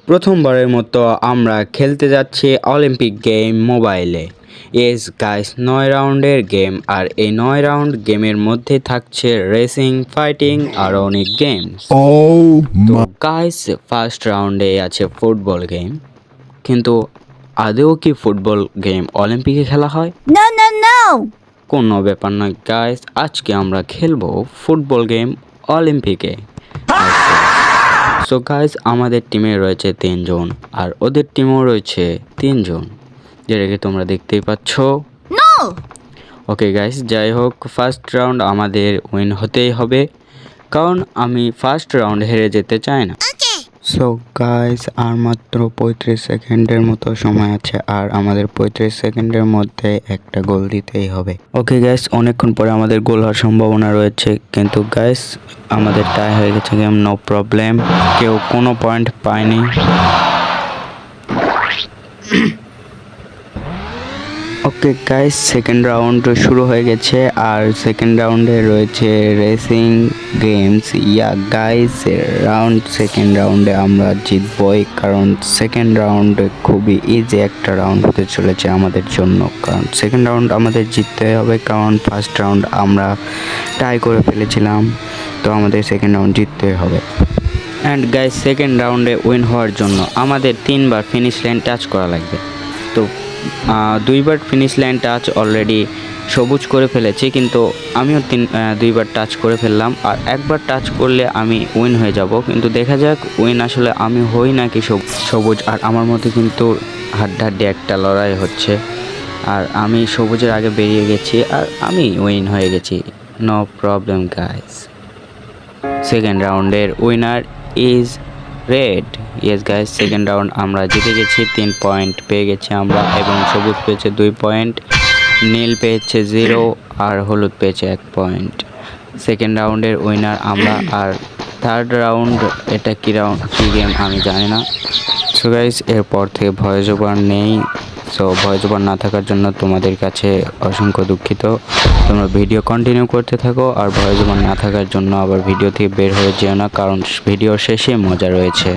প্রথমবারের মতো আমরা খেলতে যাচ্ছি অলিম্পিক গেম মোবাইলে। ইয়েস গাইস, 9 রাউন্ডের গেম, আর এই 9 রাউন্ড গেমের মধ্যে থাকছে রেসিং, ফাইটিং আর অনেক গেমস। তো গাইস, ফার্স্ট রাউন্ডে আছে ফুটবল গেম, কিন্তু আদৌ কি ফুটবল গেম অলিম্পিকে খেলা হয়? No! কোনো ব্যাপার নয় গাইস, আজকে আমরা খেলবো ফুটবল গেম অলিম্পিকে। সো গাইস, আমাদের টিমে রয়েছে 3 জন আর ওদের টিমেও রয়েছে 3 জন, যেটাকে তোমরা দেখতেই পাচ্ছ। No! ওকে গাইস, যাই হোক, ফার্স্ট রাউন্ড আমাদের উইন হতেই হবে, কারণ আমি ফার্স্ট রাউন্ড হেরে যেতে চাই না। সো গাইস, আর মাত্র 35 সেকেন্ডের মতো সময় আছে, আর আমাদের 35 সেকেন্ডের মধ্যে একটা গোল দিতেই হবে। ওকে গাইস, অনেকক্ষণ পরে আমাদের গোল হওয়ার সম্ভাবনা রয়েছে, কিন্তু গাইস আমাদের টাই হয়ে গেছে গেম, নো প্রবলেম, কেউ কোনো পয়েন্ট পায়নি। ওকে গাইস, সেকেন্ড রাউন্ড শুরু হয়ে গেছে, আর সেকেন্ড রাউন্ডে রয়েছে রেসিং গেমস। ইয়া গাইস, সেকেন্ড রাউন্ডে আমরা জিতবই, কারণ সেকেন্ড রাউন্ড খুবই ইজি একটা রাউন্ড হতে চলেছে আমাদের জন্য, কারণ সেকেন্ড রাউন্ড আমাদের জিততে হবে, কারণ ফার্স্ট রাউন্ড আমরা টাই করে ফেলেছিলাম, তো আমাদের সেকেন্ড রাউন্ড জিততে হবে। অ্যান্ড গাইস, সেকেন্ড রাউন্ডে উইন হওয়ার জন্য আমাদের 3বার ফিনিশ লাইন টাচ করা লাগবে। তো 2বার ফিনিশ লাইন টাচ অলরেডি সবুজ করে ফেলেছি, কিন্তু আমিও 2বার টাচ করে ফেললাম, আর একবার টাচ করলে আমি উইন হয়ে যাব, কিন্তু দেখা যাক উইন আসলে আমি হই নাকি সবুজ। আর আমার মধ্যে কিন্তু হাড্ডাহাড্ডি একটা লড়াই হচ্ছে, আর আমি সবুজের আগে বেরিয়ে গেছি আর আমি উইন হয়ে গেছি। নো প্রবলেম গাইস, সেকেন্ড রাউন্ডের winner is red. Yes guys, second round আমরা জিতে গেছি, 3 পয়েন্ট পেয়ে গেছি আমরা, এবং সবুজ পেয়েছে 2 পয়েন্ট, নীল পেয়েছে 0, আর হলুদ পেয়েছে 1 পয়েন্ট। সেকেন্ড রাউন্ডের উইনার আমরা। আর থার্ড রাউন্ড, এটা কি গেম আমি জানি না। সো গাইস, এরপর থেকে ভয়েস ওভার নেই, সো ভয়েস ওভার না থাকার জন্য তোমাদের কাছে অসংখ্য দুঃখিত। তোমরা ভিডিও কন্টিনিউ করতে থাকো, আর ভয়েস ওভার না থাকার জন্য আবার ভিডিও থেকে বের হয়ে যেও না, কারণ ভিডিও শেষে মজা রয়েছে।